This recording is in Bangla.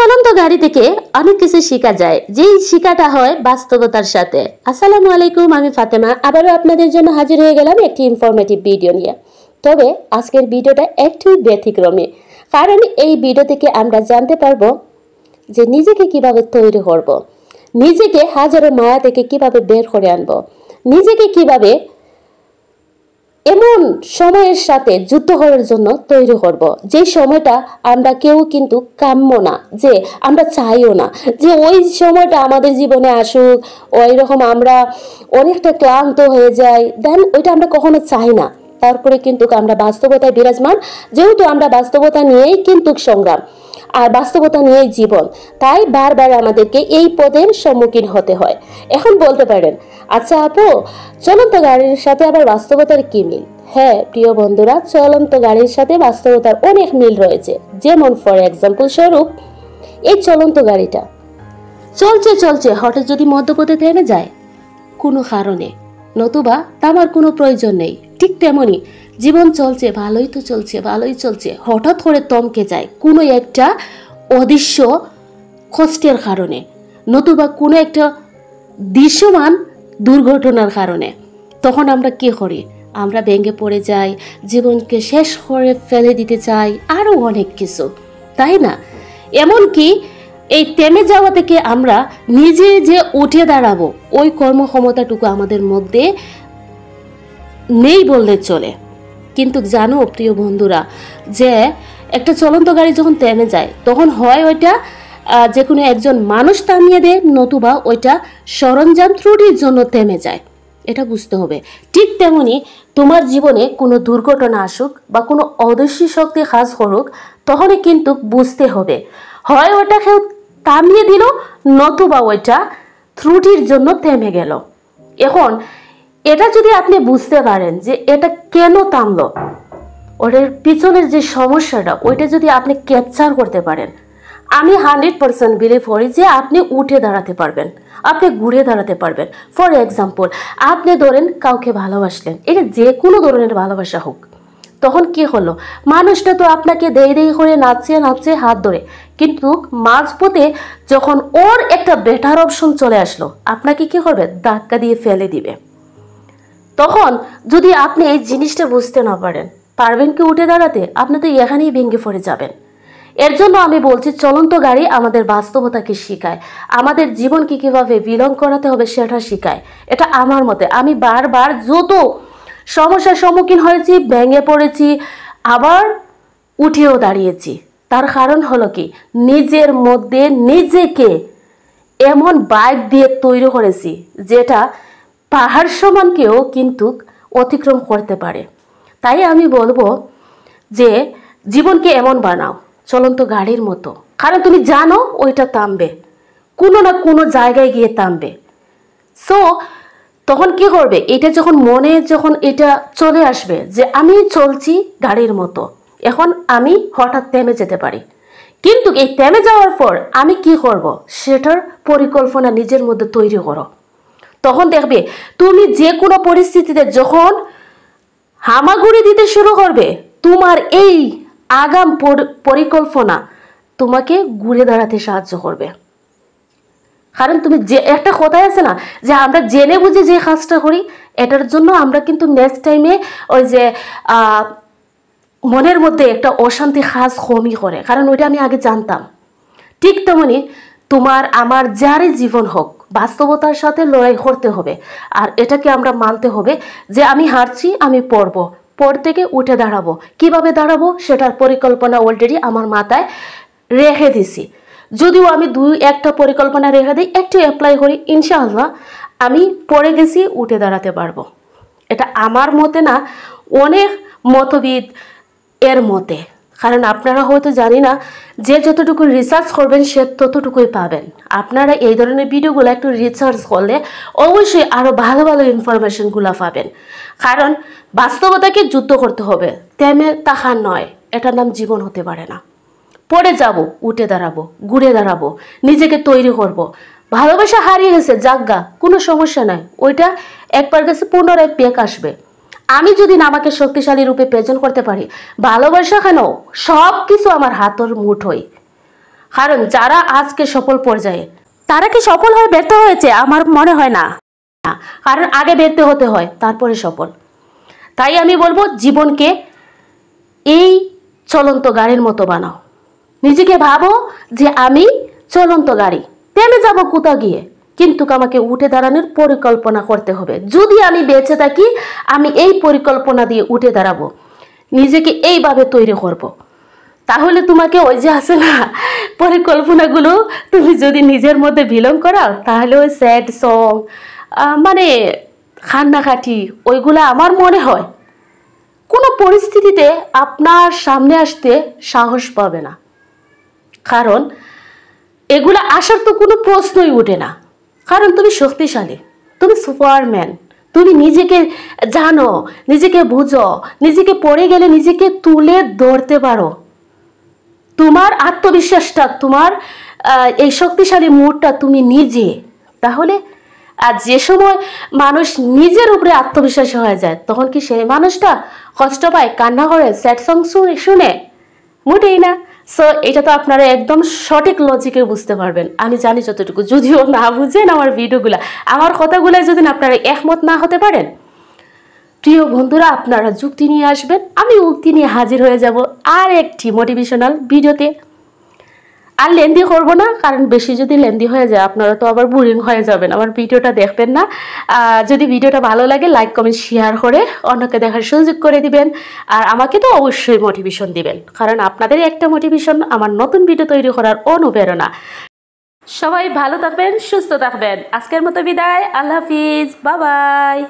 চলন্ত গাড়ি থেকে অনেক কিছু শেখা যায়, যেই শেখাটা হয় বাস্তবতার সাথে। আসসালামু আলাইকুম, আমি ফাতেমা আবারও আপনাদের জন্য হাজির হয়ে গেলাম একটি ইনফরমেটিভ ভিডিও নিয়ে। তবে আজকের ভিডিওটা একটু ব্যতিক্রমী, কারণ এই ভিডিও থেকে আমরা জানতে পারবো যে নিজেকে কিভাবে তৈরি করব, নিজেকে হাজারো মায়া থেকে কিভাবে বের করে আনবো, নিজেকে কিভাবে এমন সময়ের সাথে যুদ্ধ করার জন্য তৈরি করব, যে সময়টা আমরা কেউ কিন্তু কাম্য না, যে আমরা চাইও না যে ওই সময়টা আমাদের জীবনে আসুক। ওই রকম আমরা অনেকটা ক্লান্ত হয়ে যাই, দেন ওইটা আমরা কখনো চাই না। তারপরে কিন্তু আমরা বাস্তবতায় বিরাজমান, যেহেতু আমরা বাস্তবতা নিয়েই কিন্তু সংগ্রাম আর বাস্তবতা নিয়েই জীবন, তাই বারবার আমাদেরকে এই পদের সম্মুখীন হতে হয়। এখন বলতে পারেন, আচ্ছা আপু, চলন্ত গাড়ির সাথে আবার বাস্তবতার কি মিল? হ্যাঁ প্রিয় বন্ধুরা, চলন্ত গাড়ির সাথে বাস্তবতার অনেক মিল রয়েছে। যেমন ফর এক্সাম্পল স্বরূপ, এই চলন্ত গাড়িটা চলছে চলছে হঠাৎ যদি মধ্যপথে থেমে যায় কোনো কারণে, নতুবা থামার কোনো প্রয়োজন নেই, ঠিক তেমনি জীবন চলছে, ভালোই তো চলছে, ভালোই চলছে, হঠাৎ করে থমকে যায় কোনো একটা অদৃশ্য কষ্টের কারণে, নতুবা কোনো একটা দৃশ্যমান দুর্ঘটনার কারণে। তখন আমরা কি করি? আমরা ভেঙে পড়ে যাই, জীবনকে শেষ করে ফেলে দিতে চাই, আরও অনেক কিছু, তাই না? এমনকি এই থেমে যাওয়া থেকে আমরা নিজে যে উঠে দাঁড়াবো, ওই কর্মক্ষমতাটুকু আমাদের মধ্যে নেই বললে চলে। কিন্তু জানো প্রিয় বন্ধুরা, যে একটা চলন্ত গাড়ি যখন থেমে যায়, তখন হয় ওইটা যে কোনো একজন মানুষ থামিয়ে দেয়, নতুবা ওইটা সরঞ্জাম ত্রুটির জন্য থেমে যায়। এটা বুঝতে হবে। ঠিক তেমনি তোমার জীবনে কোনো দুর্ঘটনা আসুক বা কোনো অদৃশ্য শক্তি কাজ করুক, তখনই কিন্তু বুঝতে হবে, হয় ওটা কেউ থামিয়ে দিল, নতুবা ওইটা ত্রুটির জন্য থেমে গেল। এখন এটা যদি আপনি বুঝতে পারেন যে এটা কেন থামলো, ওটার পিছনের যে সমস্যাটা, ওইটা যদি আপনি ক্যাপচার করতে পারেন, আমি 100% বিলিভ করি যে আপনি উঠে দাঁড়াতে পারবেন, আপনি ঘুরে দাঁড়াতে পারবেন। ফর এক্সাম্পল, আপনি ধরেন কাউকে ভালোবাসলেন, এটা যে কোনো ধরনের ভালোবাসা হোক, তখন কি হলো, মানুষটা তো আপনাকে দেই দেই করে নাচছে নাচছে হাত ধরে, কিন্তু মাঝপথে যখন ওর একটা বেটার অপশন চলে আসলো, আপনাকে কি করবে? ধাক্কা দিয়ে ফেলে দিবে। তখন যদি আপনি এই জিনিসটা বুঝতে না পারেন, পারবেন কি উঠে দাঁড়াতে? আপনি তো এখানেই ভেঙে পড়ে যাবেন। এর জন্য আমি বলছি, চলন্ত গাড়ি আমাদের বাস্তবতাকে শেখায়, আমাদের জীবনকে কিভাবে বিলং করাতে হবে সেটা শেখায়। এটা আমার মতে। আমি বারবার যত সমস্যার সম্মুখীন হয়েছি, ভেঙে পড়েছি, আবার উঠেও দাঁড়িয়েছি। তার কারণ হলো কি, নিজের মধ্যে নিজেকে এমন বাইক দিয়ে তৈরি করেছি যেটা পাহাড় সমানকেও কিন্তু অতিক্রম করতে পারে। তাই আমি বলবো যে জীবনকে এমন বানাও চলন্ত গাড়ির মতো, কারণ তুমি জানো ওইটা থামবে, কোনো না কোনো জায়গায় গিয়ে থামবে। সো তখন কি করবে? এটা যখন মনে যখন এটা চলে আসবে যে আমি চলছি গাড়ির মতো, এখন আমি হঠাৎ থেমে যেতে পারি, কিন্তু এই থেমে যাওয়ার পর আমি কি করব সেটার পরিকল্পনা নিজের মধ্যে তৈরি করো। তখন দেখবে তুমি যে কোনো পরিস্থিতিতে যখন হামাগুড়ি দিতে শুরু করবে, তোমার এই আগাম পরিকল্পনা তোমাকে ঘুরে দাঁড়াতে সাহায্য করবে। কারণ তুমি যে একটা কথাই আছে না, যে আমরা জেনে বুঝে যে কাজটা করি, এটার জন্য আমরা কিন্তু নেক্সট টাইমে ওই যে মনের মধ্যে একটা অশান্তি কাজ কমই করে, কারণ ওইটা আমি আগে জানতাম। ঠিক তেমনি তোমার আমার যারই জীবন হোক, বাস্তবতার সাথে লড়াই করতে হবে, আর এটাকে আমরা মানতে হবে যে আমি হারছি, আমি পড়বো, পর থেকে উঠে দাঁড়াবো। কিভাবে দাঁড়াবো সেটার পরিকল্পনা অলরেডি আমার মাথায় রেখে দিছি। যদিও আমি একটা পরিকল্পনা রেখে দিই, একটু অ্যাপ্লাই করি, ইনশাআল্লাহ আমি পড়ে গেছি, উঠে দাঁড়াতে পারবো। এটা আমার মতে না, অনেক মতবিদ এর মতে। কারণ আপনারা হয়তো জানি না, যে যতটুকু রিসার্চ করবেন সে ততটুকুই পাবেন। আপনারা এই ধরনের ভিডিওগুলো একটু রিসার্চ করলে অবশ্যই আরও ভালো ভালো ইনফরমেশনগুলো পাবেন। কারণ বাস্তবতাকে যুদ্ধ করতে হবে, তেমে তাহা নয়। এটার নাম জীবন হতে পারে না। পড়ে যাব, উঠে দাঁড়াবো, ঘুরে দাঁড়াবো, নিজেকে তৈরি করব। ভালোবাসা হারিয়ে গেছে, জাগা, কোনো সমস্যা নাই, ওইটা একবার গেছে পুনরায় পেক আসবে। আমি যদি না আমাকে শক্তিশালী রূপে প্রেজেন্ট করতে পারি, ভালোবাসা কেন, সব কিছু আমার হাতের মুঠোয়। কারণ যারা আজকে সফল পর্যায়ে, তারা কি সফল হয়ে ব্যর্থ হয়েছে? আমার মনে হয় না। কারণ আগে ব্যর্থ হতে হয়, তারপরে সফল। তাই আমি বলবো, জীবনকে এই চলন্ত গাড়ির মতো বানাও। নিজেকে ভাবো যে আমি চলন্ত গাড়ি, থেমে যাব কোথাও গিয়ে, কিন্তু আমাকে উঠে দাঁড়ানোর পরিকল্পনা করতে হবে। যদি আমি বেঁচে থাকি, আমি এই পরিকল্পনা দিয়ে উঠে দাঁড়াবো, নিজেকে এইভাবে তৈরি করব। তাহলে তোমাকে ওই যে আছে না পরিকল্পনাগুলো, তুমি যদি নিজের মধ্যে বিলং করাও, তাহলে ওই স্যাড সং, মানে কান্নাকাটি, ওইগুলো আমার মনে হয় কোনো পরিস্থিতিতে আপনার সামনে আসতে সাহস পাবে না। কারণ এগুলো আসার তো কোনো প্রশ্নই ওঠে না। কারণ তুমি শক্তিশালী, তুমি সুপারম্যান, তুমি নিজেকে জানো, নিজেকে বুঝো, নিজেকে পড়ে গেলে নিজেকে তুলে ধরতে পারো। তোমার আত্মবিশ্বাসটা, তোমার এই শক্তিশালী মুডটা তুমি নিজে। তাহলে আর যে সময় মানুষ নিজের উপরে আত্মবিশ্বাসী হয়ে যায়, তখন কি সেই মানুষটা কষ্ট পায়, কান্না করে, স্যাড সং শুনে? মোটেই না। সো এটা তো আপনারা একদম সঠিক লজিকে বুঝতে পারবেন, আমি জানি যতটুকু। যদিও না বুঝেন আমার ভিডিওগুলা, আমার কথাগুলো যদি আপনারা একমত না হতে পারেন, প্রিয় বন্ধুরা, আপনারা যুক্তি নিয়ে আসবেন, আমি উক্তি নিয়ে হাজির হয়ে যাব আর একটি মোটিভেশনাল ভিডিওতে। আর লেন্দি করব না, কারণ বেশি যদি লেন্দি হয়ে যায় আপনারা তো আবার বোরিং হয়ে যাবেন, আমার ভিডিওটা দেখবেন না। যদি ভিডিওটা ভালো লাগে, লাইক কমেন্ট শেয়ার করে অন্যকে দেখার সুযোগ করে দিবেন। আর আমাকে তো অবশ্যই মোটিভেশন দিবেন, কারণ আপনাদের একটা মোটিভেশন আমার নতুন ভিডিও তৈরি করার অনুপ্রেরণা। সবাই ভালো থাকবেন, সুস্থ থাকবেন। আজকের মতো বিদায়, আল্লাহ হাফিজ, বাই বাই।